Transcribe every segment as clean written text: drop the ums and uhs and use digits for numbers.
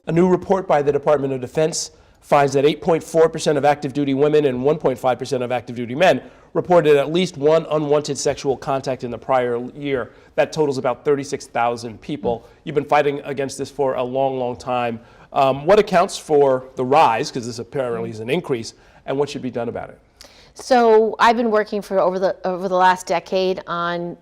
A new report by the Department of Defense finds that 8.4% of active duty women and 1.5% of active duty men reported at least one unwanted sexual contact in the prior year. That totals about 36,000 people. You've been fighting against this for a long, long time. What accounts for the rise, because this apparently is an increase, and what should be done about it? So I've been working for over the last decade on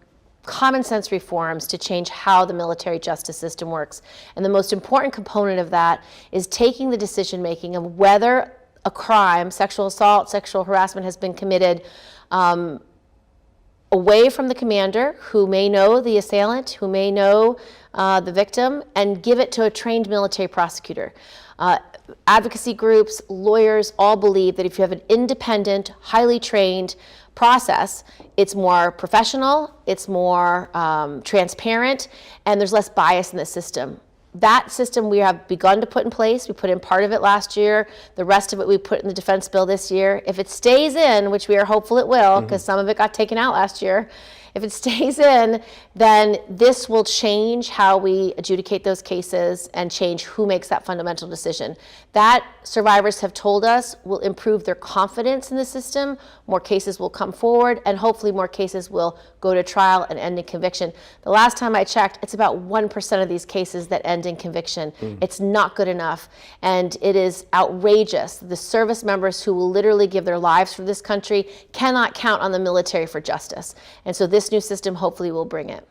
common sense reforms to change how the military justice system works. And the most important component of that is taking the decision making of whether a crime, sexual assault, sexual harassment, has been committed away from the commander, who may know the assailant, who may know the victim, and give it to a trained military prosecutor. Advocacy groups, lawyers all believe that if you have an independent, highly trained process, it's more professional, it's more transparent, and there's less bias in the system. That system we have begun to put in place. We put in part of it last year. The rest of it we put in the defense bill this year. If it stays in, which we are hopeful it will, because some of it got taken out last year, if it stays in, then this will change how we adjudicate those cases and change who makes that fundamental decision. That, survivors have told us, will improve their confidence in the system. More cases will come forward, and hopefully more cases will go to trial and end in conviction. The last time I checked, it's about 1% of these cases that end in conviction. It's not good enough, and it is outrageous. The service members who will literally give their lives for this country cannot count on the military for justice. And so this new system hopefully will bring it.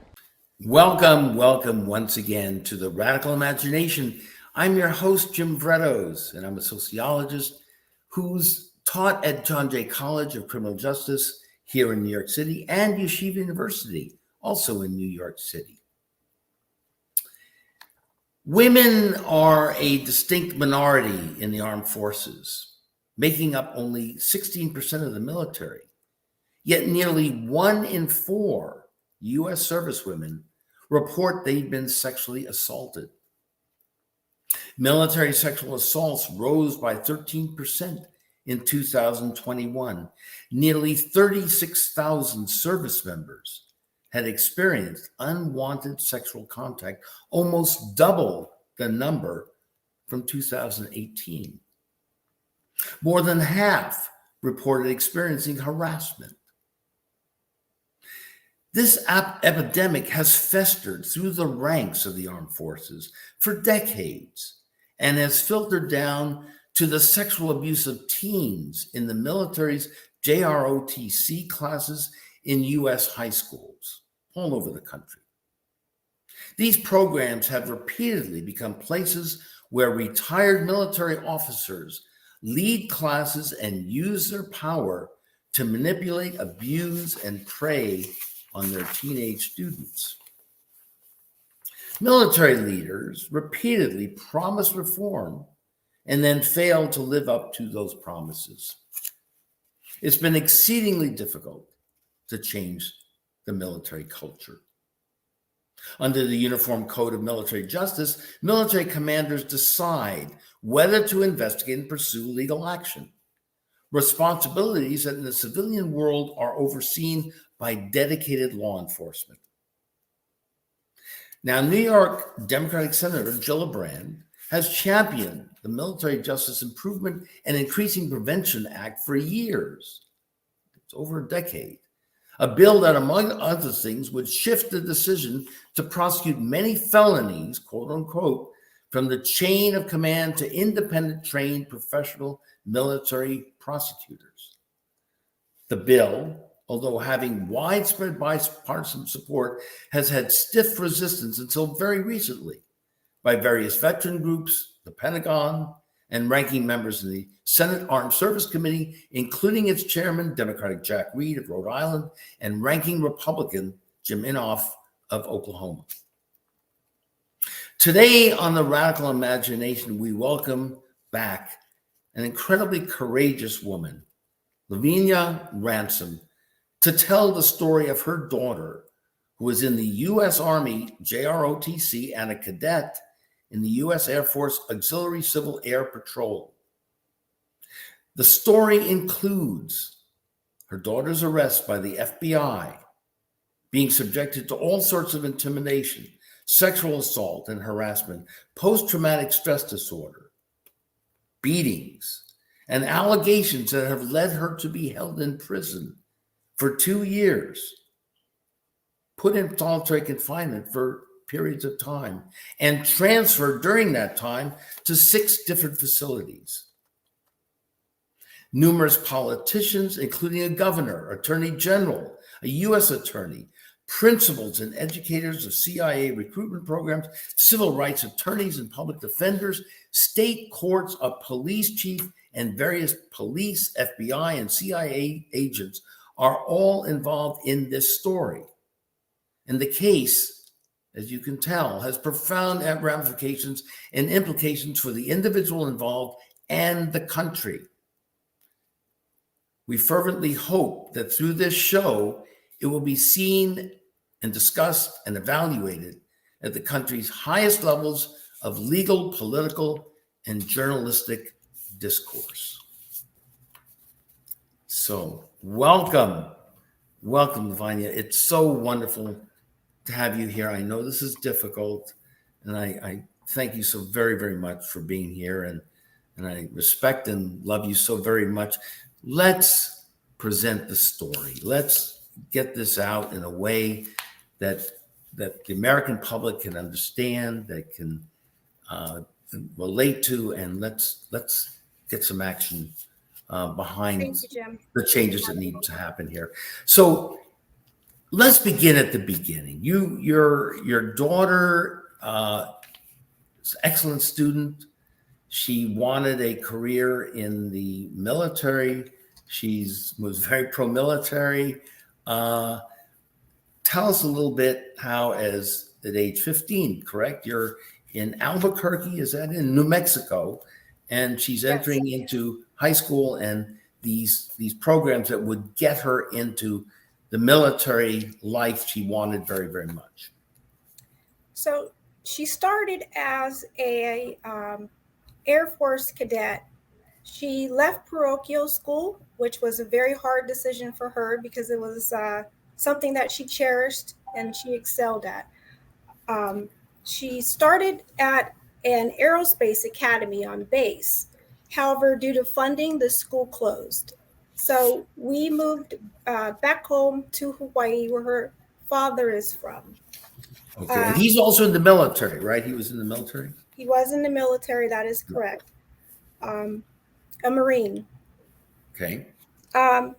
Welcome once again to the Radical Imagination. I'm your host, Jim Vrettos, and I'm a sociologist who's taught at John Jay College of Criminal Justice here in New York City and Yeshiva University, also in New York City. Women are a distinct minority in the armed forces, making up only 16% of the military. Yet nearly 1 in 4 U.S. servicewomen report they've been sexually assaulted. Military sexual assaults rose by 13% in 2021. Nearly 36,000 service members had experienced unwanted sexual contact, almost double the number from 2018. More than half reported experiencing harassment. This epidemic has festered through the ranks of the armed forces for decades and has filtered down to the sexual abuse of teens in the military's JROTC classes in U.S. high schools all over the country. These programs have repeatedly become places where retired military officers lead classes and use their power to manipulate, abuse, and prey on their teenage students. Military leaders repeatedly promise reform and then fail to live up to those promises. It's been exceedingly difficult to change the military culture. Under the Uniform Code of Military Justice, military commanders decide whether to investigate and pursue legal action. Responsibilities that in the civilian world are overseen by dedicated law enforcement. Now, New York Democratic Senator Gillibrand has championed the Military Justice Improvement and Increasing Prevention Act for years. It's over a decade. A bill that, among other things, would shift the decision to prosecute many felonies, quote unquote, from the chain of command to independent, trained, professional military prosecutors. The bill, although having widespread bipartisan support, has had stiff resistance until very recently by various veteran groups, the Pentagon, and ranking members of the Senate Armed Service Committee, including its chairman, Democratic Jack Reed of Rhode Island, and ranking Republican Jim Inhofe of Oklahoma. Today on the Radical Imagination, we welcome back an incredibly courageous woman, LaVina Ransom, to tell the story of her daughter, who is in the U.S. Army JROTC and a cadet in the U.S. Air Force Auxiliary Civil Air Patrol. The story includes her daughter's arrest by the FBI, being subjected to all sorts of intimidation, sexual assault and harassment, post-traumatic stress disorder, beatings, and allegations that have led her to be held in prison for 2 years, put in solitary confinement for periods of time, and transferred during that time to 6 different facilities. Numerous politicians, including a governor, attorney general, a U.S. attorney, principals and educators of CIA recruitment programs, civil rights attorneys and public defenders, state courts, a police chief, and various police, FBI, and CIA agents are all involved in this story. And the case, as you can tell, has profound ramifications and implications for the individual involved and the country. We fervently hope that through this show, it will be seen and discussed and evaluated at the country's highest levels of legal, political, and journalistic discourse. So welcome, LaVina. It's so wonderful to have you here. I know this is difficult, and I thank you so very, very much for being here, and I respect and love you so very much. Let's present the story. Let's get this out in a way that the American public can understand, that can relate to, and let's get some action behind Thank you, Jim. the changes that need to happen here. So let's begin at the beginning. Your daughter is an excellent student. She wanted a career in the military. She was very pro-military. Tell us a little bit how, at age 15, correct? You're in Albuquerque, is that in New Mexico? And she's entering into high school and these programs that would get her into the military life she wanted very, very much. So she started as a Air Force cadet. She left parochial school, which was a very hard decision for her because it was something that she cherished and she excelled at. She started at an aerospace academy on base. However, due to funding, the school closed. So we moved back home to Hawaii, where her father is from. Okay, and he's also in the military, right? He was in the military? He was in the military, that is correct. A Marine. Okay. That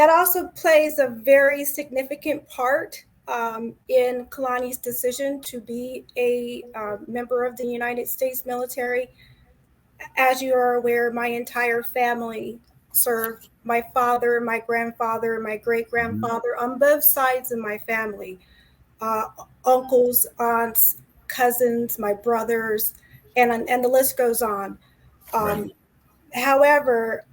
also plays a very significant part in Kalani's decision to be a member of the United States military. As you are aware, my entire family served. My father, my grandfather, my great-grandfather, on both sides of my family. Uncles, aunts, cousins, my brothers, and the list goes on. Right. However,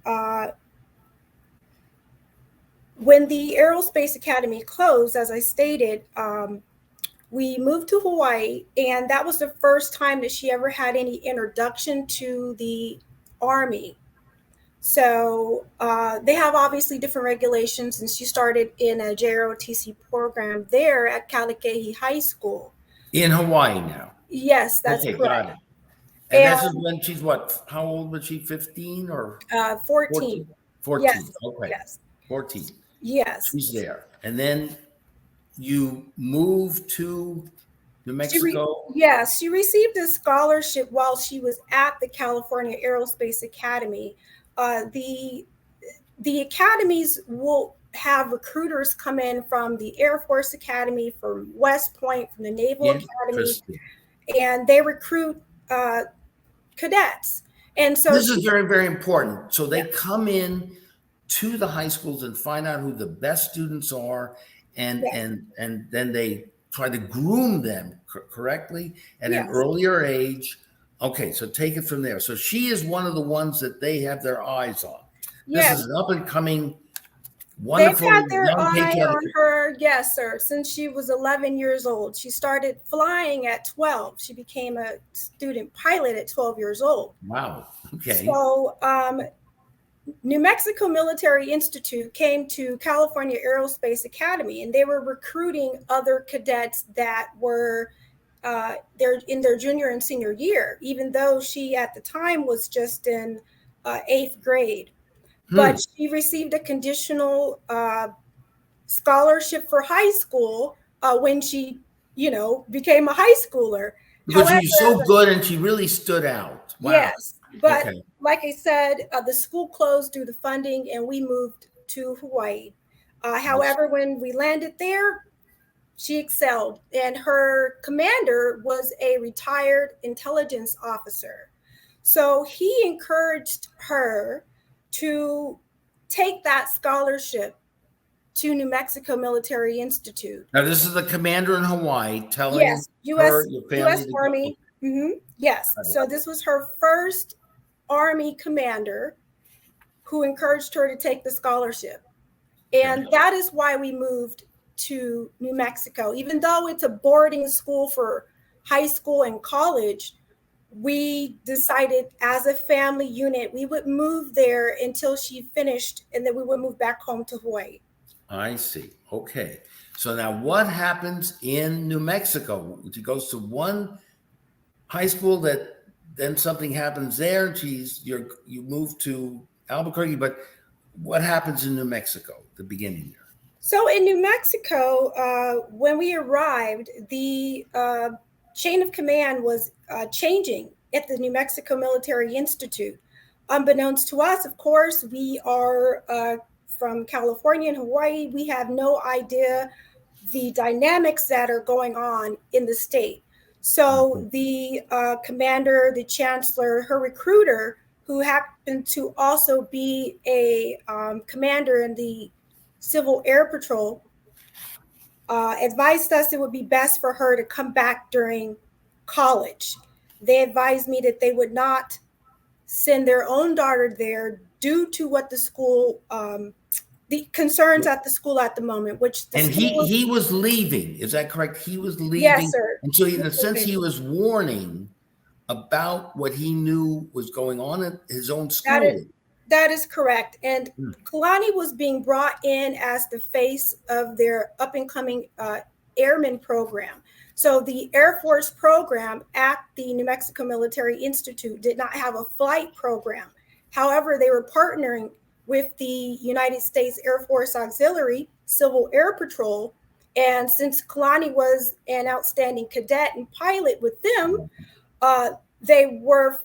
when the Aerospace Academy closed, as I stated, we moved to Hawaii, and that was the first time that she ever had any introduction to the Army. So they have obviously different regulations, and she started in a JROTC program there at Kalikehi High School. In Hawaii now? Yes, that's okay, correct. got it. And this is when she's what? How old was she? 15 or 14? 14. Yes. Okay. Yes. 14. Yes. She's there. And then you moved to New Mexico? Yes, she received a scholarship while she was at the California Aerospace Academy. The academies will have recruiters come in from the Air Force Academy, from West Point, from the Naval Academy, and they recruit cadets. And so this is very, very important. So they come in to the high schools and find out who the best students are, and then they try to groom them correctly at an earlier age. Okay, so take it from there. So she is one of the ones that they have their eyes on. This is an up and coming, wonderful. They've had their eye on her, yes, sir, since she was 11 years old. She started flying at 12. She became a student pilot at 12 years old. Wow. Okay. So New Mexico Military Institute came to California Aerospace Academy, and they were recruiting other cadets that were they're in their junior and senior year, even though she at the time was just in 8th grade. But she received a conditional scholarship for high school when she, became a high schooler. Because However, she was so good and she really stood out. Wow. yes, but Okay. like I said, the school closed due to funding, and we moved to Hawaii. However, when we landed there, she excelled, and her commander was a retired intelligence officer. So he encouraged her to take that scholarship to New Mexico Military Institute. Now, this is the commander in Hawaii telling Yes, her, your family, U.S. Army. Yes. So this was her first Army commander who encouraged her to take the scholarship. And that is why we moved to New Mexico. Even though it's a boarding school for high school and college, we decided as a family unit, we would move there until she finished, and then we would move back home to Hawaii. I see. Okay. So now what happens in New Mexico? She goes to one high school, that then something happens there. You move to Albuquerque, but what happens in New Mexico, the beginning there? So in New Mexico, when we arrived, the chain of command was changing at the New Mexico Military Institute. Unbeknownst to us, of course, we are from California and Hawaii. We have no idea the dynamics that are going on in the state. So the commander, the chancellor, her recruiter, who happened to also be a commander in the Civil Air Patrol, advised us it would be best for her to come back during college. They advised me that they would not send their own daughter there due to what the school, the concerns at the school at the moment, which the and he was leaving. Is that correct? He was leaving. Yes, sir. And so in a sense, he was warning about what he knew was going on at his own school. That is correct. And Kalani was being brought in as the face of their up and coming airman program. So the Air Force program at the New Mexico Military Institute did not have a flight program. However, they were partnering with the United States Air Force Auxiliary Civil Air Patrol. And since Kalani was an outstanding cadet and pilot with them, they were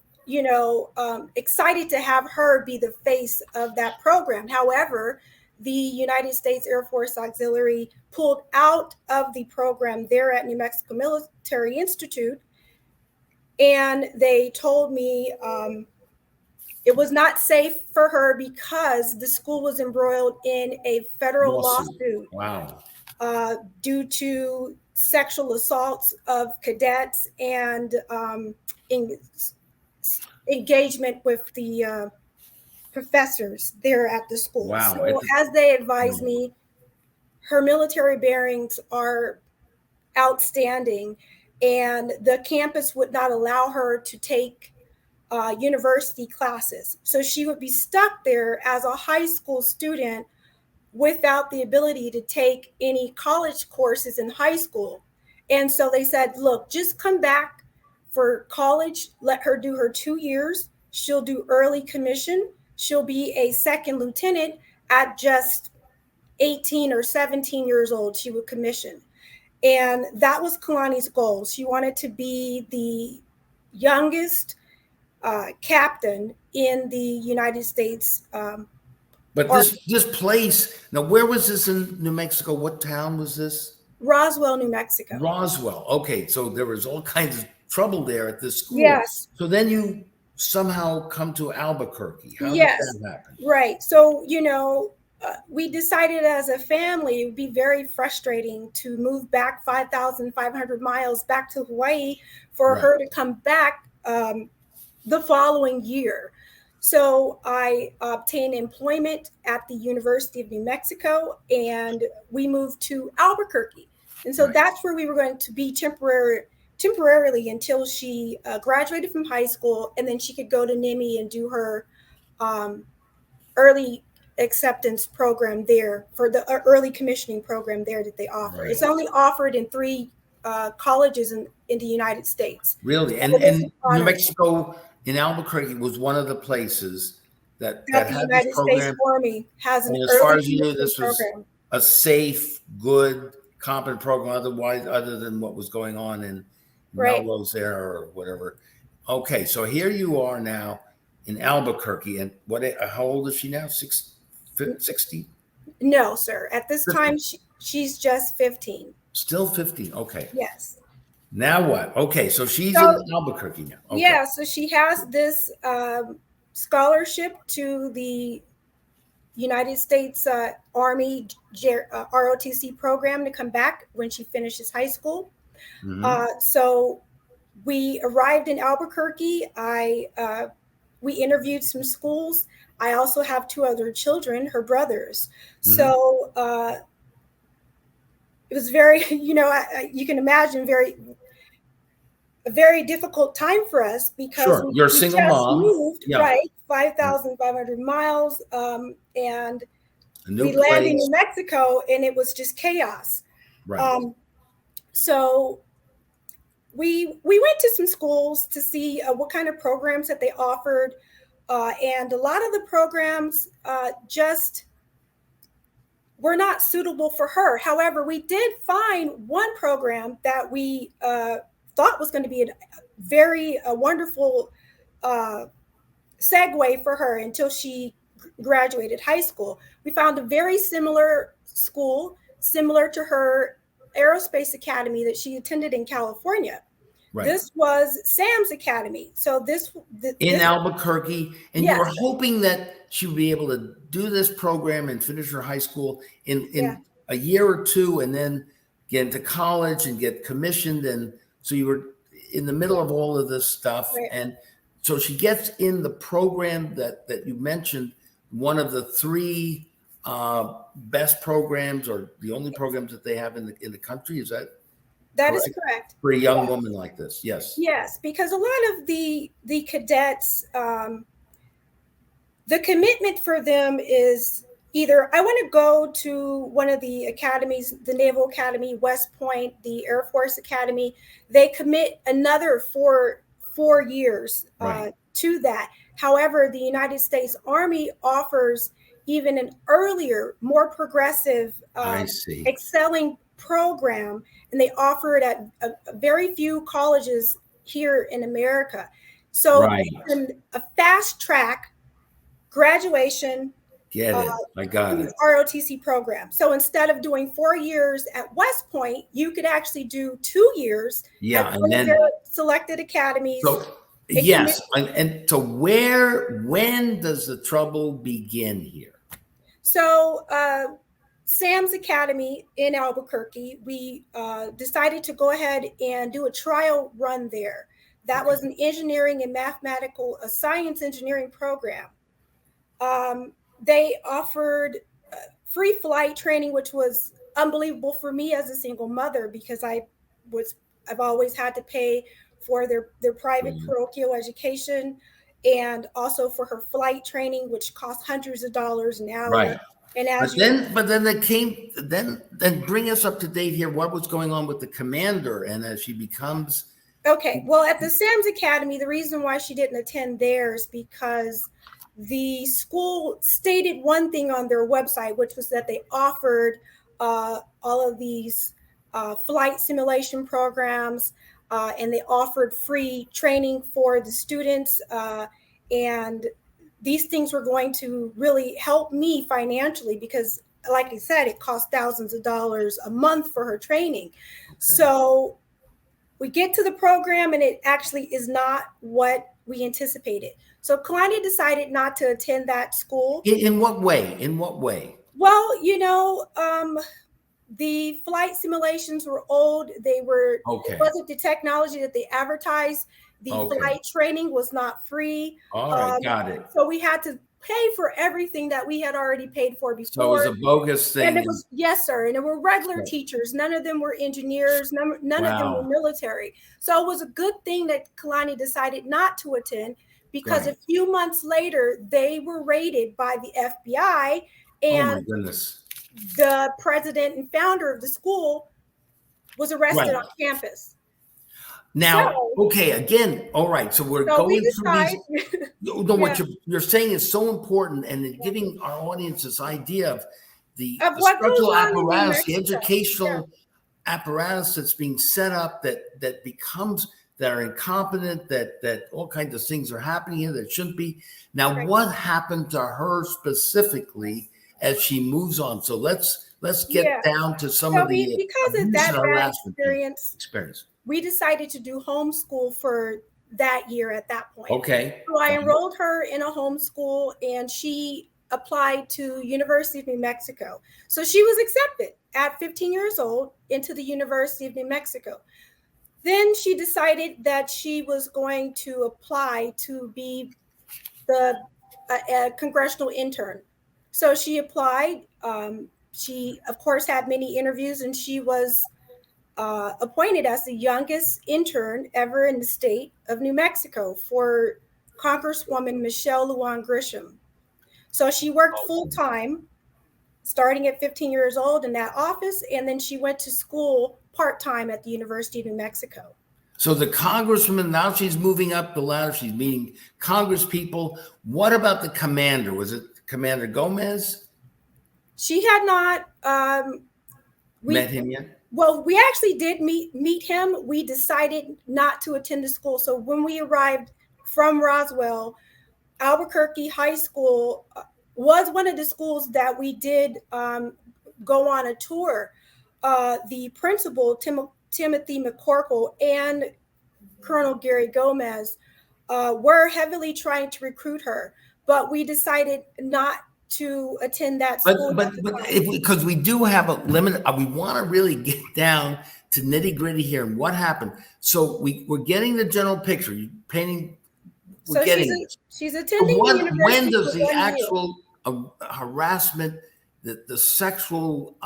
excited to have her be the face of that program. However, the United States Air Force Auxiliary pulled out of the program there at New Mexico Military Institute, and they told me it was not safe for her because the school was embroiled in a federal lawsuit. Wow. Due to sexual assaults of cadets and engagement with the professors there at the school. Wow. So as they advised me, her military bearings are outstanding, and the campus would not allow her to take university classes. So she would be stuck there as a high school student without the ability to take any college courses in high school. And so they said, look, just come back for college, let her do her 2 years. She'll do early commission. She'll be a second lieutenant at just 18 or 17 years old. She would commission. And that was Kalani's goal. She wanted to be the youngest captain in the United States. But this place, now where was this in New Mexico? What town was this? Roswell, New Mexico. Roswell. Okay, so there was all kinds of trouble there at this school. Yes. So then you somehow come to Albuquerque. How did that happen? Right. So, we decided as a family it would be very frustrating to move back 5,500 miles back to Hawaii for her to come back the following year. So I obtained employment at the University of New Mexico, and we moved to Albuquerque. And so that's where we were going to be temporarily until she graduated from high school, and then she could go to NIMI and do her early acceptance program there, for the early commissioning program there that they offer. Right. It's only offered in 3 colleges in the United States. Really? So this is And New honored Mexico in Albuquerque was one of the places that that the had this United States program. Army has an And as far early as you knew, commissioning this was program. a safe, good, competent program, other than what was going on in Right. Melrose there or whatever. Okay, so here you are now in Albuquerque, and how old is she now? 60? No, sir. At this 50. time, she's just 15. Still 15. Okay. Yes. Now what? Okay, so she's So, in Albuquerque now. Okay. yeah, so she has this scholarship to the United States Army ROTC program to come back when she finishes high school. So we arrived in Albuquerque. We interviewed some schools. I also have 2 other children, her brothers. So it was very, you can imagine, a very difficult time for us because Sure. You're a we single just mom. moved, Yeah. right? 5,500 miles. And A new we landed in place. New Mexico and it was just chaos. Right. So we went to some schools to see what kind of programs that they offered. And a lot of the programs just were not suitable for her. However, we did find one program that we thought was going to be a very wonderful segue for her until she graduated high school. We found a very similar school, similar to her aerospace academy that she attended in California. Right. This was Sam's Academy. So in Albuquerque, and Yes. you were hoping that she would be able to do this program and finish her high school in a year or 2, and then get into college and get commissioned. And so you were in the middle of all of this stuff. Right. And so she gets in the program that you mentioned, one of the 3 best programs, or the only programs that they have in the country. Is that is correct for a young woman like this? Yes. Yes, because a lot of the cadets, the commitment for them is either I want to go to one of the academies, the Naval Academy, West Point, the Air Force Academy. They commit another 4 years to that. However, the United States Army offers even an earlier, more progressive, excelling program, and they offer it at a very few colleges here in America. So it's a fast track graduation. Get it. I got it. ROTC program. So instead of doing 4 years at West Point, you could actually do 2 years at one of their selected academies. So, yes. And so when does the trouble begin here? So Sam's Academy in Albuquerque, we decided to go ahead and do a trial run there. That was an engineering and mathematical, a science engineering program. They offered free flight training, which was unbelievable for me as a single mother, because I've always had to pay for their private parochial education, and also for her flight training, which cost hundreds of dollars an hour. Right. And but then they came. Then bring us up to date here. What was going on with the commander, and as she becomes. Okay. Well, at the Sam's Academy, the reason why she didn't attend there is because the school stated one thing on their website, which was that they offered all of these flight simulation programs, and they offered free training for the students. And these things were going to really help me financially because, like I said, it cost thousands of dollars a month for her training. Okay. So we get to the program and it actually is not what we anticipated. So Kalani decided not to attend that school. In what way? In what way? Well, the flight simulations were old. They were, it wasn't the technology that they advertised. The flight training was not free. All right, got it. So we had to pay for everything that we had already paid for before. So it was a bogus thing. And it was, yes, sir. And there were regular teachers. None of them were engineers. None of them were military. So it was a good thing that Kalani decided not to attend, because Right. a few months later, they were raided by the FBI, Oh my and goodness. the president and founder of the school was arrested Right. on campus. Now, So, okay, again, all right. So we're so we going through these. decide, No, yeah, what you're saying is so important, and in giving our audience this idea of of the what goes structural on in New apparatus, the Mexico. Yeah, educational apparatus that's being set up that becomes that are incompetent, that all kinds of things are happening here that shouldn't be. Now, right. what happened to her specifically as she moves on? So let's Yeah. get down to some So of the because of abuse and that bad harassment experience. we decided to do homeschool for that year at that point. Okay. So I fine. enrolled her in a homeschool, and she applied to University of New Mexico. So she was accepted at 15 years old into the University of New Mexico. Then she decided that she was going to apply to be the a congressional intern. So she applied. She, of course, had many interviews, and she was appointed as the youngest intern ever in the state of New Mexico for Congresswoman Michelle Lujan Grisham. So she worked full time, starting at 15 years old in that office, and then she went to school part time at the University of New Mexico. So the congresswoman, now she's moving up the ladder. She's meeting Congress people. What about the commander? Was it Commander Gomez? She had not Met him yet? Well, we actually did meet him. We decided not to attend the school. So when we arrived from Roswell, Albuquerque High School was one of the schools that we did go on a tour. The principal, Timothy McCorkle, and Colonel Gary Gomez were heavily trying to recruit her, but we decided not to attend that school. But because we do have a limit, we want to really get down to nitty gritty here and what happened. So we're getting the general picture. You're painting. We're so getting this. she's attending But the university. when does for the 1 year. actual harassment, the sexual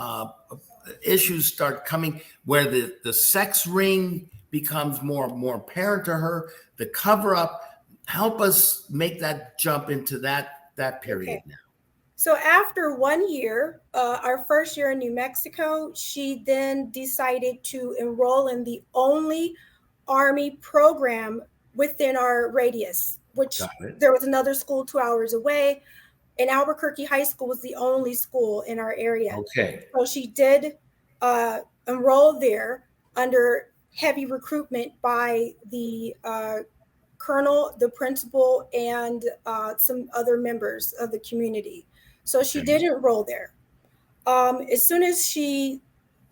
issues start coming, where the sex ring becomes more apparent to her, the cover up? Help us make that jump into that period Okay. now. So after 1 year, our first year in New Mexico, she then decided to enroll in the only Army program within our radius, which there was another school 2 hours away. And Albuquerque High School was the only school in our area. Okay. So she did enroll there under heavy recruitment by the colonel, the principal, and some other members of the community. So she did enroll there. As soon as she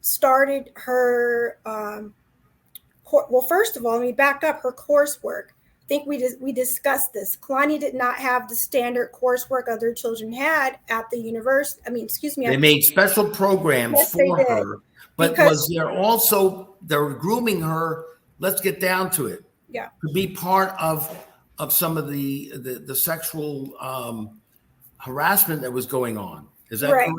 started her, well, first of all, let me back up her coursework. I think we discussed this. Kalani did not have the standard coursework other children had at the university. They made special programs for her, but was there also, they were grooming her, let's get down to it, to be part of some of the sexual harassment that was going on. Is that correct?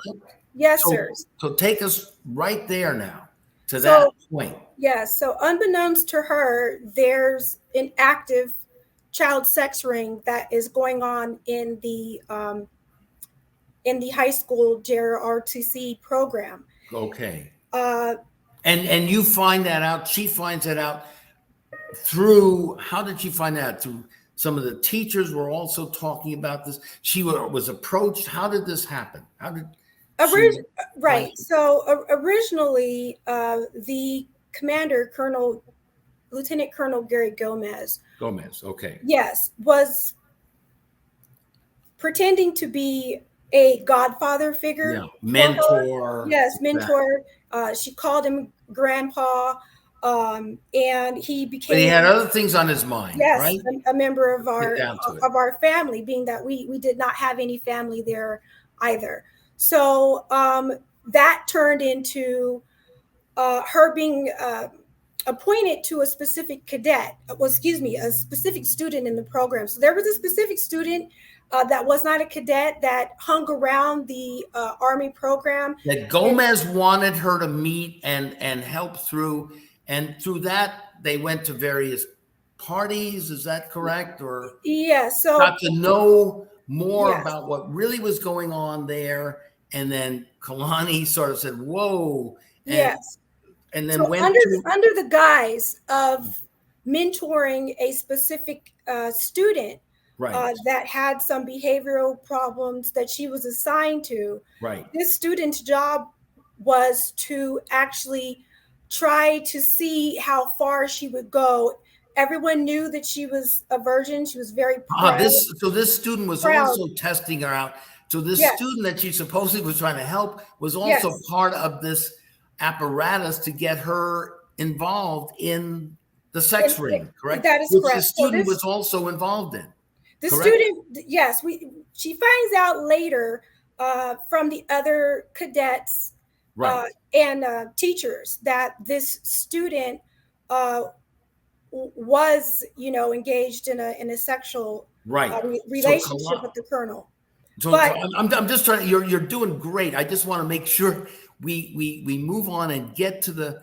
Yes, sir. So take us right there now to that point. Yes. So unbeknownst to her, there's an active child sex ring that is going on in the high school JROTC program. Okay. And you find that out. She finds that out through, how did she find that? Through some of the teachers were also talking about this. She was approached. How did this happen? How did right. So originally, the commander, Lieutenant Colonel Gary Gomez. Okay. Yes, was pretending to be a godfather figure. Yeah, mentor. Yes, mentor. She called him grandpa. And he became. But he had other things on his mind. Yes, right? a member of our family, being that we did not have any family there either. So that turned into her being appointed to a specific cadet. A specific student in the program. So there was a specific student that was not a cadet that hung around the Army program. That Gomez wanted her to meet and help through. And through that, they went to various parties. Is that correct? Or Yeah. So got to know more yes. about what really was going on there. And then Kalani sort of said, whoa. Yes. And then So went to, under the guise of mentoring a specific student right, that had some behavioral problems that she was assigned to, right. this student's job was to actually try to see how far she would go. Everyone knew that she was a virgin. She was very This student was proud. also testing her out. So this Yes, student that she supposedly was trying to help was also yes. part of this apparatus to get her involved in the sex ring, correct? That is Which the correct. So student was also involved in, the correct? student, yes, she finds out later from the other cadets Right, and teachers that this student was, engaged in a sexual right. So relationship with the colonel. So But I'm just trying. You're doing great. I just want to make sure we move on and get to the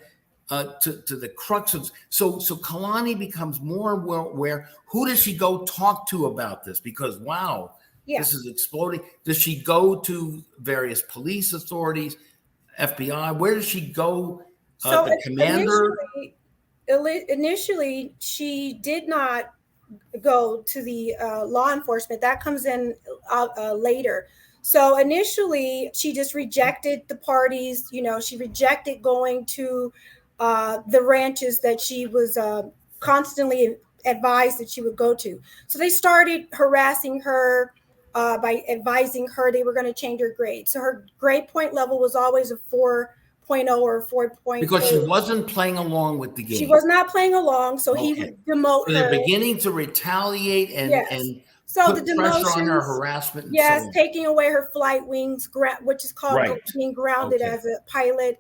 to the crux of. So Kalani becomes more aware. Who does she go talk to about this? Because wow, yeah, this is exploding. Does she go to various police authorities, FBI? Where does she go? so The commander. initially she did not go to the law enforcement. That comes in later. So initially, she just rejected the parties. She rejected going to the ranches that she was constantly advised that she would go to. So they started harassing her by advising her they were going to change her grade. So her grade point level was always a 4.0 or 4.4. Because she wasn't playing along with the game. She was not playing along, so he Okay. would demote So her. they're beginning to retaliate and Yes. So put the pressure on her, demotions, harassment, and yes, so on. taking away her flight wings, which is called Right. being grounded Okay. as a pilot,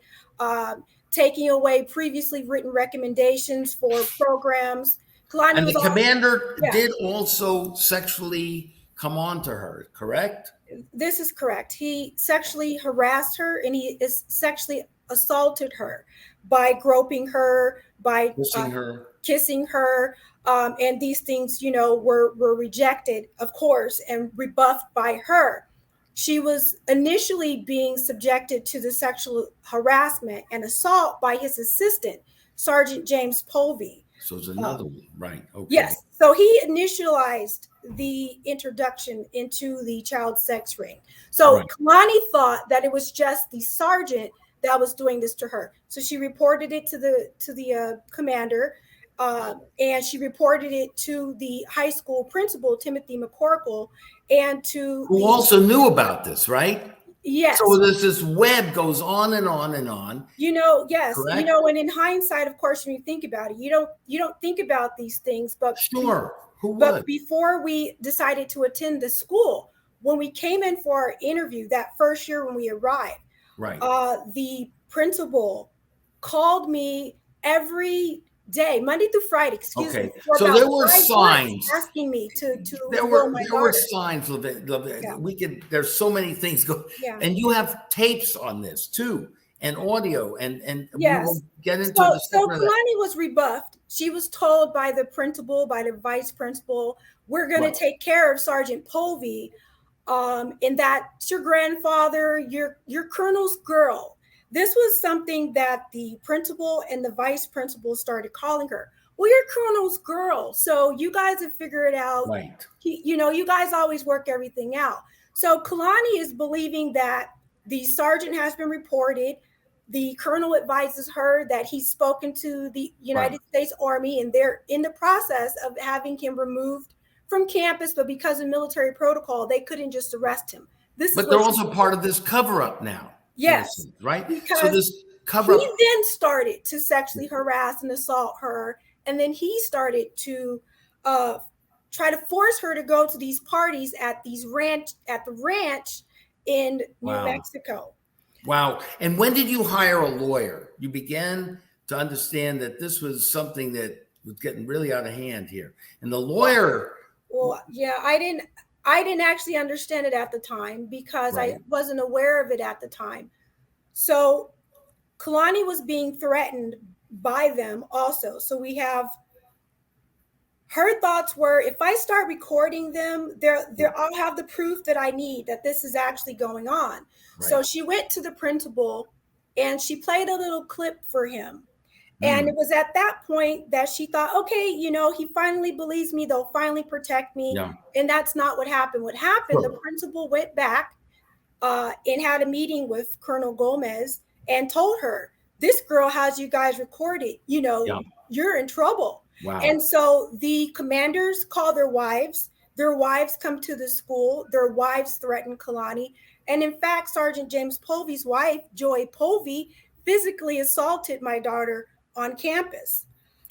taking away previously written recommendations for programs. Kalani And was the commander yeah. did also sexually come on to her, correct? This is correct. He sexually harassed her and he is sexually assaulted her by groping her, by kissing her. And these things, were rejected, of course, and rebuffed by her. She was initially being subjected to the sexual harassment and assault by his assistant, Sergeant James Povey. So it's another one, right? Okay. Yes. So he initialized the introduction into the child sex ring. So Right. Kalani thought that it was just the sergeant that was doing this to her. So she reported it to the commander, and she reported it to the high school principal, Timothy McCorkle, and to Who also knew about this, right? yes. So there's this web goes on and on and on. Yes. Correct? And in hindsight, of course, when you think about it, you don't think about these things, but Sure. Who would? But before we decided to attend the school, when we came in for our interview that first year when we arrived, right. The principal called me every day, Monday through Friday, excuse me. So there were signs asking me to there were signs of it. Yeah. There's so many things go. Yeah. And you have tapes on this too, and audio, and yes. we will get into So Kalani was rebuffed. She was told by the principal, by the vice principal, we're going to take care of Sergeant Povey, and that's your grandfather, your colonel's girl. This was something that the principal and the vice principal started calling her. Well, you're colonel's girl, so you guys have figured it out. Right. You guys always work everything out. So Kalani is believing that the sergeant has been reported. The colonel advises her that he's spoken to the United States Army, and they're in the process of having him removed from campus. But because of military protocol, they couldn't just arrest him. But they're also part of this cover-up now. Yes. Innocent, right? Because so this cover-up. He then started to sexually harass and assault her. And then he started to try to force her to go to these parties at the ranch in New Mexico. Wow. And when did you hire a lawyer? You began to understand that this was something that was getting really out of hand here. And the lawyer. Well, yeah, I didn't actually understand it at the time because I wasn't aware of it at the time. So Kalani was being threatened by them also. So we have her thoughts were, if I start recording them, I'll have the proof that I need that this is actually going on. Right. So she went to the principal and she played a little clip for him. And Mm. it was at that point that she thought, okay, he finally believes me. They'll finally protect me. Yeah. And that's not what happened. What happened, Sure. the principal went back and had a meeting with Colonel Gomez and told her, this girl has you guys recorded. Yeah. You're in trouble. Wow. And so the commanders call their wives. Their wives come to the school. Their wives threaten Kalani. And in fact, Sergeant James Povey's wife, Joy Povey, physically assaulted my daughter on campus.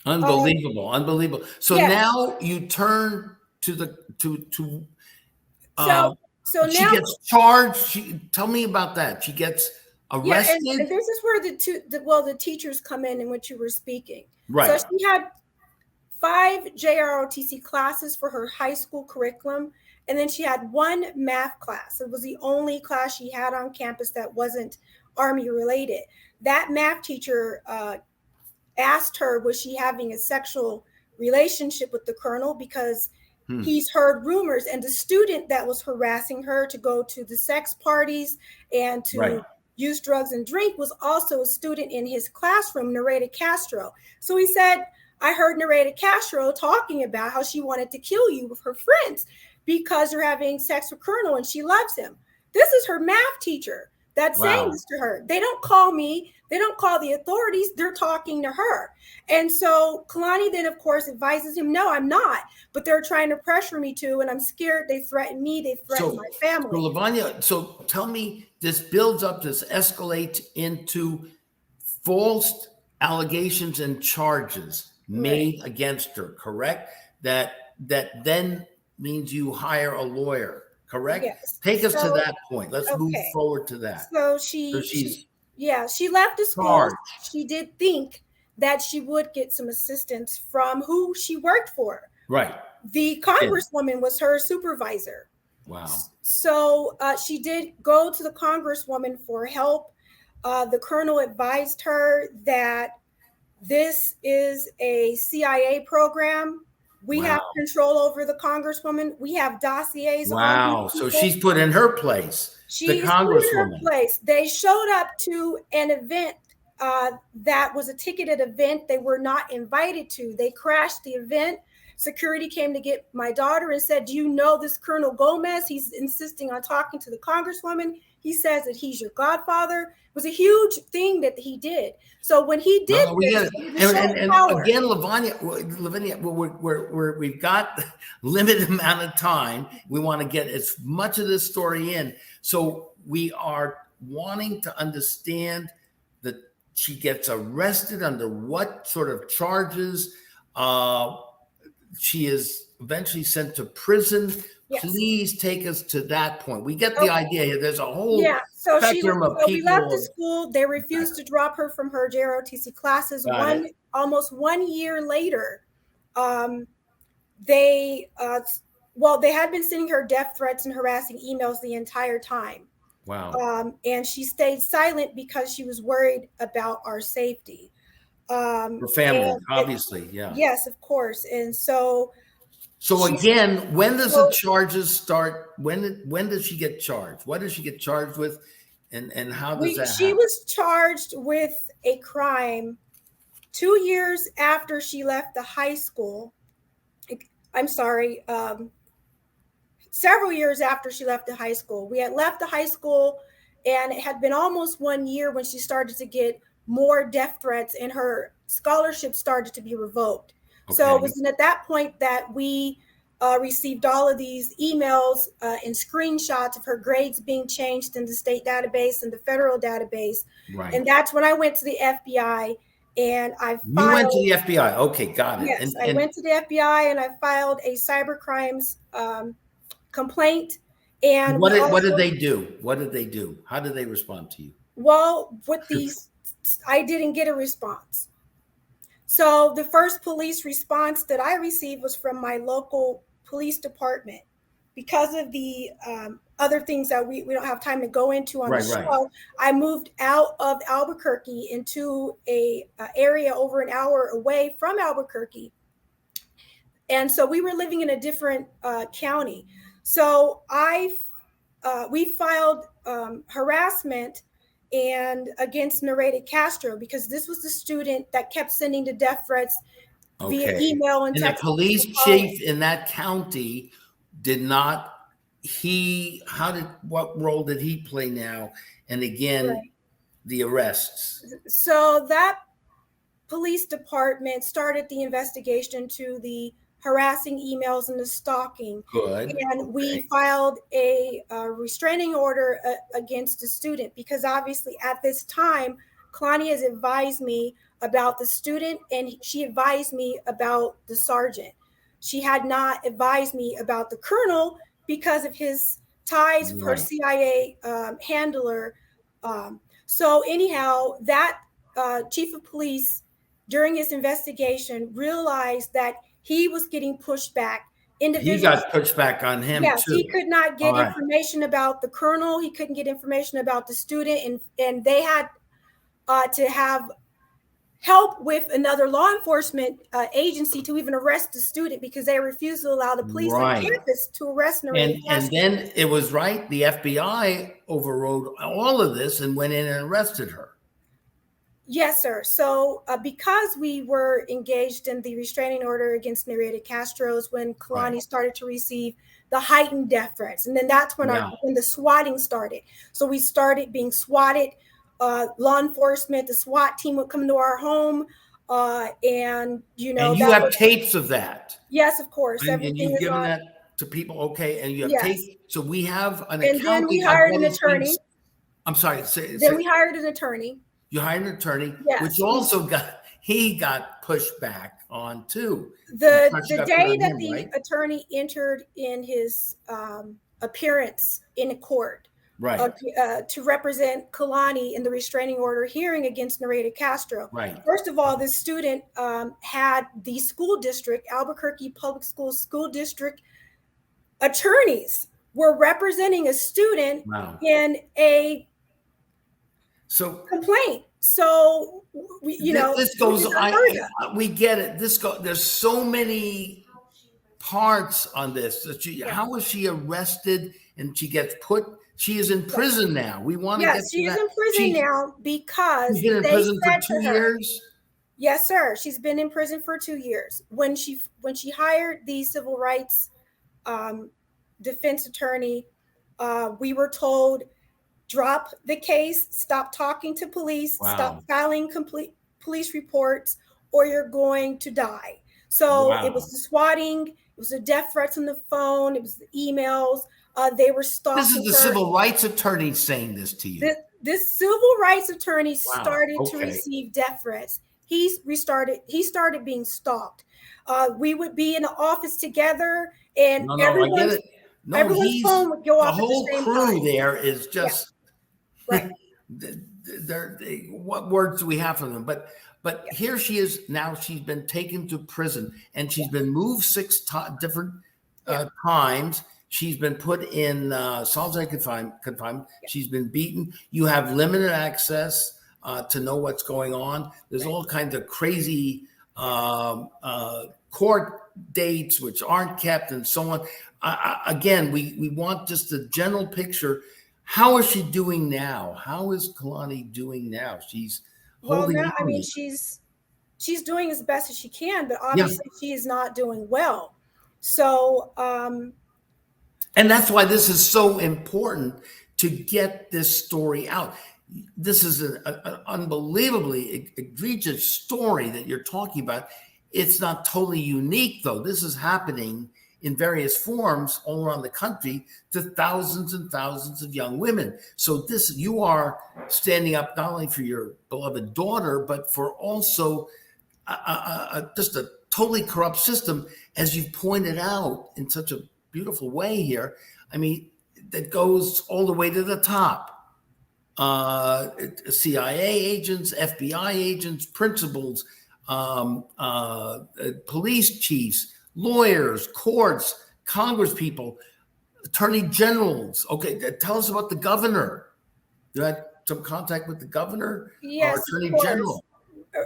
Unbelievable. Unbelievable. So yeah. now you turn to the So she now gets charged. Tell me about that. She gets arrested. Yeah, and this is where the teachers come in which you were speaking. Right. So she had 5 JROTC classes for her high school curriculum, and then she had 1 math class. It was the only class she had on campus that wasn't Army related. That math teacher asked her, was she having a sexual relationship with the colonel, because he's heard rumors, and the student that was harassing her to go to the sex parties and to use drugs and drink was also a student in his classroom, Nareda Castro. So he said, I heard Nareda Castro talking about how she wanted to kill you with her friends because you're having sex with Colonel and she loves him. This is her math teacher that's saying this to her. They don't call me. They don't call the authorities. They're talking to her. And so Kalani then, of course, advises him, no, I'm not. But they're trying to pressure me to, and I'm scared. They threaten me. They threaten my family. So LaVina, so tell me, this builds up, this escalates into false allegations and charges made against her, correct? That then means you hire a lawyer, correct? Yes. Take us to that point. Let's move forward to that. So she left the school. Charged. She did think that she would get some assistance from who she worked for. Right. The congresswoman was her supervisor. Wow. So she did go to the congresswoman for help. The colonel advised her that this is a CIA program. We have control over the congresswoman. We have dossiers. Wow. So she's put in her place. The congresswoman. They showed up to an event that was a ticketed event they were not invited to. They crashed the event. Security came to get my daughter and said, do you know this Colonel Gomez? He's insisting on talking to the congresswoman. He says that he's your godfather. It was a huge thing that he did. So when he did this, and again, LaVina, we've got limited amount of time. We want to get as much of this story in. So we are wanting to understand that she gets arrested under what sort of charges. She is eventually sent to prison. Yes. Please take us to that point. We get the idea here. There's a whole spectrum of people. We left the school. They refused to drop her from her JROTC classes. Almost 1 year later, they had been sending her death threats and harassing emails the entire time. Wow. And she stayed silent because she was worried about our safety. Her family, obviously, yeah. Yes, of course. And so again, when does the charges start? When does she get charged? What does she get charged with? And how does that happen? She was charged with a crime 2 years after she left the high school. I'm sorry, several years after she left the high school. We had left the high school, and it had been almost 1 year when she started to get more death threats, and her scholarship started to be revoked. Okay. So it was at that point that we received all of these emails and screenshots of her grades being changed in the state database and the federal database. Right. And that's when I went to the FBI and I filed. You went to the FBI. Okay, got it. Yes, I went to the FBI and I filed a cyber crimes complaint. And what did they do? What did they do? How did they respond to you? Well, with these, I didn't get a response. So the first police response that I received was from my local police department. Because of the other things that we don't have time to go into on the show, I moved out of Albuquerque into a area over an hour away from Albuquerque. And so we were living in a different county. So we filed harassment and against Nareda Castro, because this was the student that kept sending the death threats via Okay. email and And the text. police chief in that county did not, what role did he play now? And again, Right. the arrests. So that police department started the investigation to the harassing emails and the stalking. Good. And we filed a restraining order against the student, because obviously at this time, Kalani has advised me about the student and she advised me about the sergeant. She had not advised me about the colonel because of his ties for Right. CIA handler. So anyhow, that chief of police during his investigation realized that he was getting pushed back. He got pushed back on him Yes, too. he could not get information about the colonel. He couldn't get information about the student, and they had to have help with another law enforcement agency to even arrest the student, because they refused to allow the police on campus to arrest Nareda Castro. And then it was right, the FBI overrode all of this and went in and arrested her. Yes, sir. So because we were engaged in the restraining order against Nareda Castro's, when Kalani started to receive the heightened death threats. And then that's when when the swatting started. So we started being swatted. Law enforcement, the SWAT team would come to our home. And you have tapes of that. Yes, of course. And you've given that to people. Okay. And you have tapes. So we have an And then we hired an attorney. I'm sorry. We hired an attorney. You hired an attorney, which also got pushed back on too. The day that the attorney entered in his appearance in a court, to represent Kalani in the restraining order hearing against Nareda Castro. Right. First of all, this student had the school district, Albuquerque Public Schools school district attorneys were representing a student in a complaint. So this goes. We get it. There's so many parts on this. How was she arrested and she gets put? She is in prison now. We want to get to that. She is in prison now because she's been in prison for 2 years. Yes, sir. She's been in prison for 2 years. When she hired the civil rights defense attorney, we were told, drop the case, stop talking to police, stop filing complete police reports, or you're going to die. So it was the swatting, it was the death threats on the phone, it was the emails. They were stalking. This is the civil rights attorney saying this to you. This civil rights attorney started to receive death threats. He started being stalked. We would be in the office together, and everyone's phone would go off at the same time. The whole crew there is just what words do we have for them? But here she is now. She's been taken to prison, and she's been moved 6 different times. She's been put in solitary confinement. She's been beaten. You have limited access to know what's going on. There's all kinds of crazy court dates which aren't kept and so on. Again, we want just a general picture. How is she doing now? How is Kalani doing now? She's holding on. I mean, she's doing as best as she can, but obviously she is not doing well. So and that's why this is so important to get this story out. This is an unbelievably egregious story that you're talking about. It's not totally unique, though. This is happening in various forms all around the country to thousands and thousands of young women. So you are standing up not only for your beloved daughter, but for also just a totally corrupt system, as you've pointed out in such a beautiful way here. I mean, that goes all the way to the top. CIA agents, FBI agents, principals, police chiefs, lawyers, courts, congresspeople, attorney generals. Okay, tell us about the governor. You had some contact with the governor? Yes, or attorney of course. general?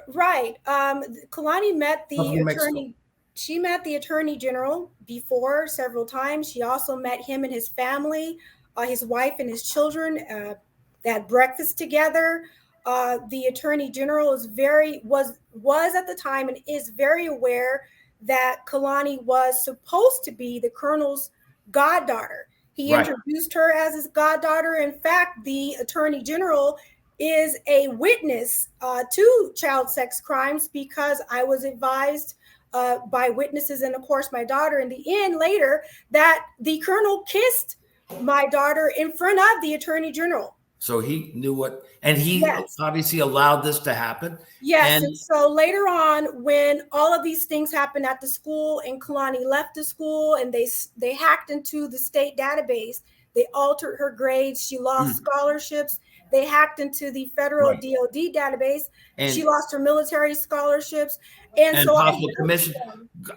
Right. Kalani met the attorney she met the Attorney General before several times. She also met him and his family, his wife and his children. They had breakfast together. The Attorney General was at the time and is very aware that Kalani was supposed to be the Colonel's goddaughter. He introduced her as his goddaughter. In fact, the Attorney General is a witness to child sex crimes because I was advised by witnesses and, of course, my daughter in the end later that the Colonel kissed my daughter in front of the Attorney General. So he knew what, and he obviously allowed this to happen. Yes. And so later on, when all of these things happened at the school and Kalani left the school and they hacked into the state database, they altered her grades. She lost scholarships. They hacked into the federal DOD database. And she lost her military scholarships. And so possible commission.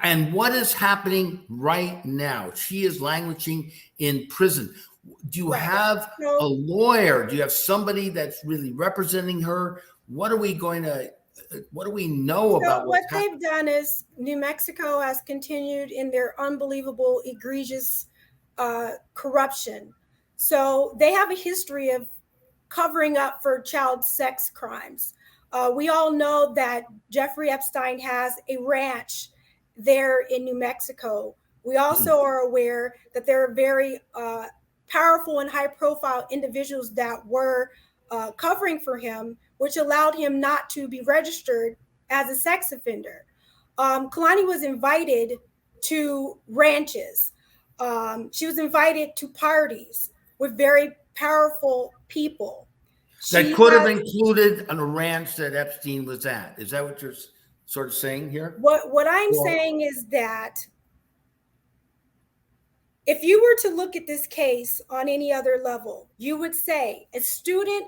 And what is happening right now? She is languishing in prison. Do you have a lawyer? Do you have somebody that's really representing her? What do we know about what they've done is New Mexico has continued in their unbelievable, egregious corruption. So they have a history of covering up for child sex crimes. We all know that Jeffrey Epstein has a ranch there in New Mexico. We also are aware that there are very powerful and high-profile individuals that were covering for him, which allowed him not to be registered as a sex offender. Kalani was invited to ranches. She was invited to parties with very powerful people. That could have included a ranch that Epstein was at. Is that what you're sort of saying here? What I'm saying is that if you were to look at this case on any other level, you would say a student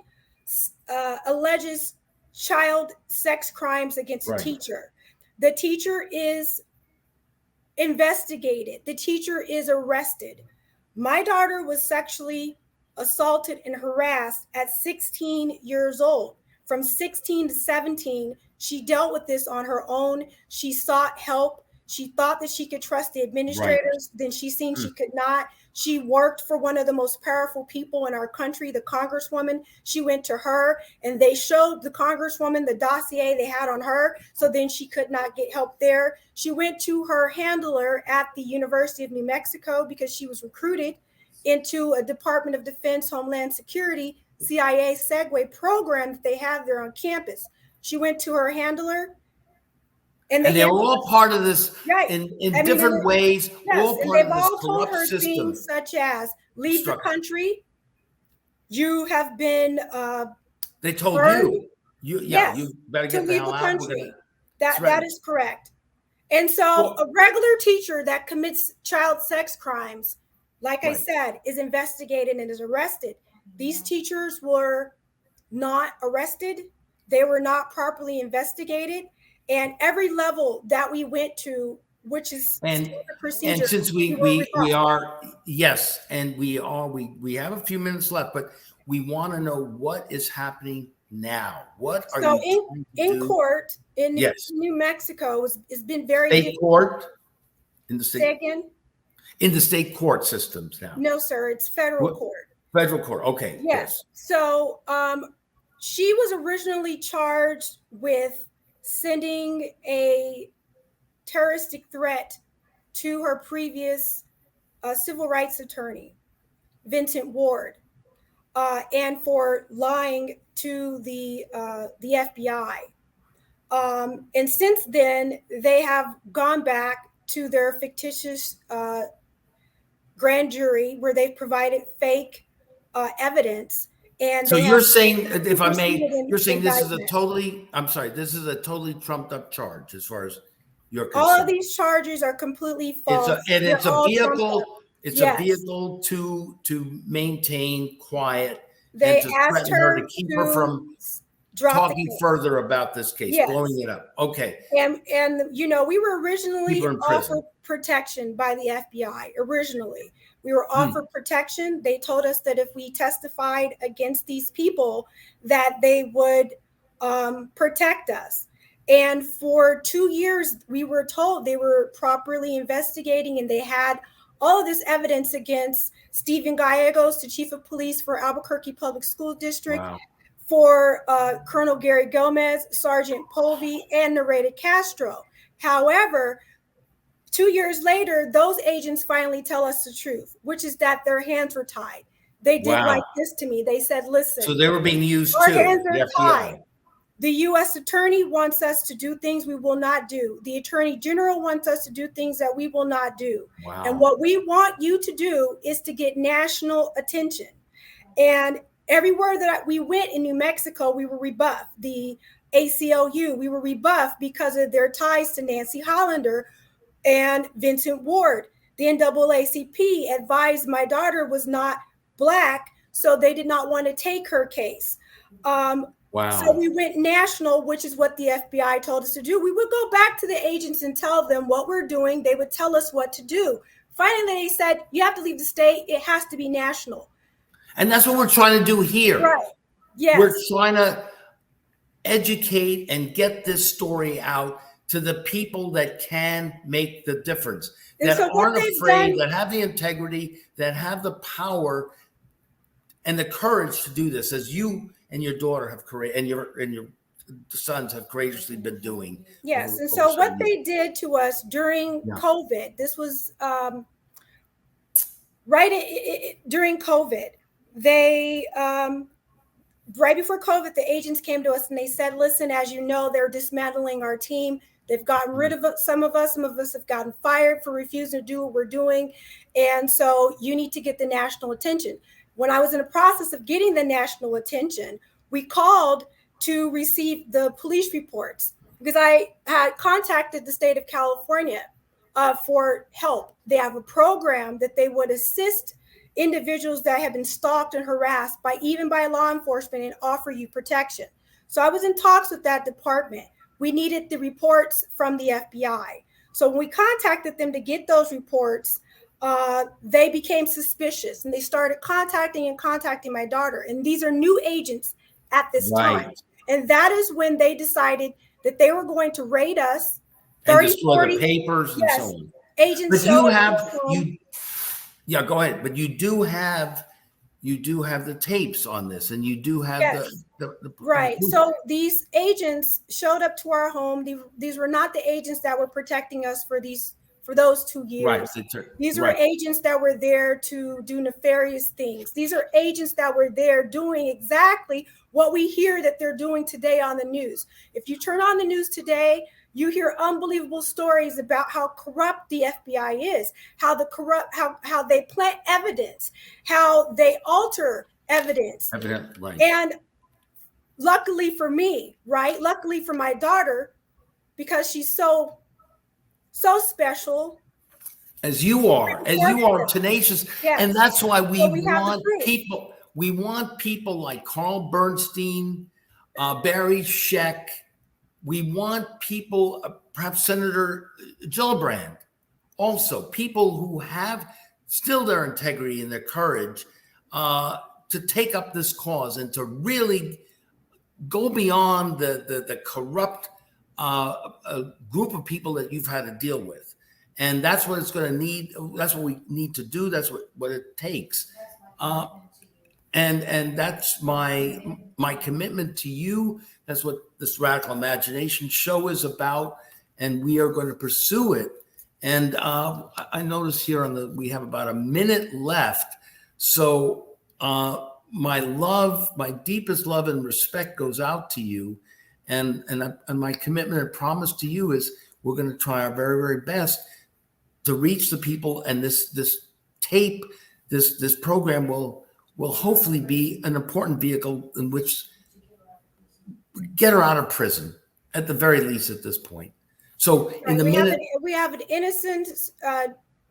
alleges child sex crimes against a teacher. The teacher is investigated. The teacher is arrested. My daughter was sexually assaulted and harassed at 16 years old. From 16 to 17, she dealt with this on her own. She sought help. She thought that she could trust the administrators. Then she seen she could not. She worked for one of the most powerful people in our country, the Congresswoman. She went to her and they showed the Congresswoman the dossier they had on her. So then she could not get help there. She went to her handler at the University of New Mexico because she was recruited into a Department of Defense, Homeland Security, CIA Segway program that they have there on campus. She went to her handler. And they were all part of this in different ways. All part of this corrupt system. Things such as leave the country. You have been. They told you better get the hell out. Country. That is correct. And so a regular teacher that commits child sex crimes, like I said, is investigated and is arrested. These teachers were not arrested. They were not properly investigated. And every level that we went to, which is the procedure. And since we have a few minutes left, but we want to know what is happening now. What are you in court in New Mexico has been very state court in the state. Say again? In the state court systems now. No, sir, it's federal court. Federal court. Okay. Yes. So she was originally charged with sending a terroristic threat to her previous civil rights attorney, Vincent Ward, and for lying to the FBI. And since then, they have gone back to their fictitious grand jury where they've provided fake evidence. And so you're saying, if I may, you're saying this is a totally trumped up charge as far as you're concerned. All of these charges are completely false. It's a vehicle to maintain quiet. They and to asked her to keep her from talking further about this case, blowing it up. Okay. And we were originally offered protection by the FBI. Originally, we were offered protection. They told us that if we testified against these people, that they would protect us. And for 2 years, we were told they were properly investigating, and they had all of this evidence against Stephen Gallegos, the chief of police for Albuquerque Public School District, Wow. for Colonel Gary Gomez, Sergeant Povey, and Nareda Castro. However, 2 years later, those agents finally tell us the truth, which is that their hands were tied. They did Wow. like this to me. They said, listen, So they were being used our too. hands The are FBI. tied. The U.S. attorney wants us to do things we will not do. The attorney general wants us to do things that we will not do. Wow. And what we want you to do is to get national attention. And everywhere that we went in New Mexico, we were rebuffed. The ACLU, we were rebuffed because of their ties to Nancy Hollander and Vincent Ward. The NAACP advised my daughter was not Black, so they did not want to take her case. Wow. So we went national, which is what the FBI told us to do. We would go back to the agents and tell them what we're doing. They would tell us what to do. Finally, they said, you have to leave the state. It has to be national. And that's what we're trying to do here. Right. Yes. We're trying to educate and get this story out to the people that can make the difference, And that so what aren't they've afraid, done- that have the integrity, that have the power and the courage to do this, as you and your daughter have and your sons have courageously been doing. Yes. over- And over so what some they years. did to us during Yeah. COVID, this was during COVID, they right before COVID, the agents came to us and they said, listen, as you know, they're dismantling our team. They've gotten rid of some of us. Some of us have gotten fired for refusing to do what we're doing. And so you need to get the national attention. When I was in the process of getting the national attention, we called to receive the police reports because I had contacted the state of California for help. They have a program that they would assist individuals that have been stalked and harassed by law enforcement and offer you protection. So I was in talks with that department. We needed the reports from the FBI. So when we contacted them to get those reports, they became suspicious and they started contacting my daughter. And these are new agents at this time. And that is when they decided that they were going to raid us. And destroy the papers and so on. Agents. But yeah, go ahead. But you do have the tapes on this, and you do have the right. So these agents showed up to our home. These were not the agents that were protecting us for those 2 years. Right. These were agents that were there to do nefarious things. These are agents that were there doing exactly what we hear that they're doing today on the news. If you turn on the news today, you hear unbelievable stories about how corrupt the FBI is, how they plant evidence, how they alter evidence. Right. And luckily for me, luckily for my daughter, because she's so special. As you are tenacious. Yes. And that's why we want people like Carl Bernstein, Barry Scheck. We want people, perhaps Senator Gillibrand, also people who have still their integrity and their courage to take up this cause and to really go beyond the corrupt group of people that you've had to deal with. And that's what it's going to need. That's what we need to do. That's what it takes. And that's my commitment to you. That's what this Radical Imagination show is about, and we are going to pursue it. And I notice here we have about a minute left. So my deepest love and respect goes out to you, and my commitment and promise to you is we're going to try our very, very best to reach the people. And this tape, this program will hopefully be an important vehicle in which get her out of prison, at the very least at this point. So we have an innocent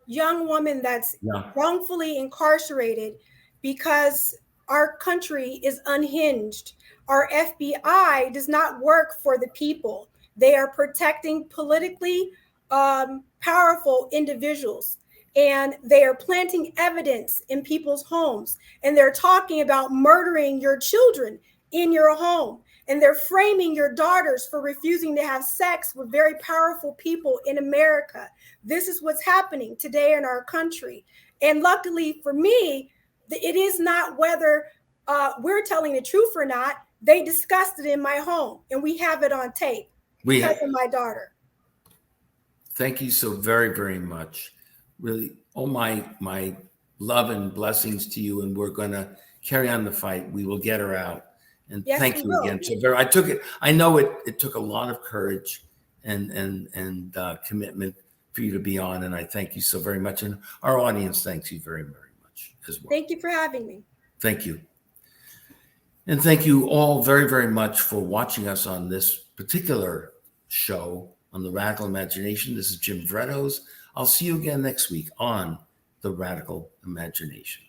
young woman that's wrongfully incarcerated because our country is unhinged. Our FBI does not work for the people. They are protecting politically powerful individuals, and they are planting evidence in people's homes, and they're talking about murdering your children. in your home. And they're framing your daughters for refusing to have sex with very powerful people in America. This is what's happening today in our country. And luckily for me, it is not whether we're telling the truth or not. They discussed it in my home, and we have it on tape because of my daughter. Thank you so very, very much. Really, all my love and blessings to you, and we're going to carry on the fight. We will get her out. And Yes, thank we you will. again. So very, I took it. I know it took a lot of courage and commitment for you to be on, and I thank you so very much. And our audience thanks you very, very much as well. Thank you for having me. Thank you. And thank you all very, very much for watching us on this particular show on the Radical Imagination. This is Jim Vrettos. I'll see you again next week on the Radical Imagination.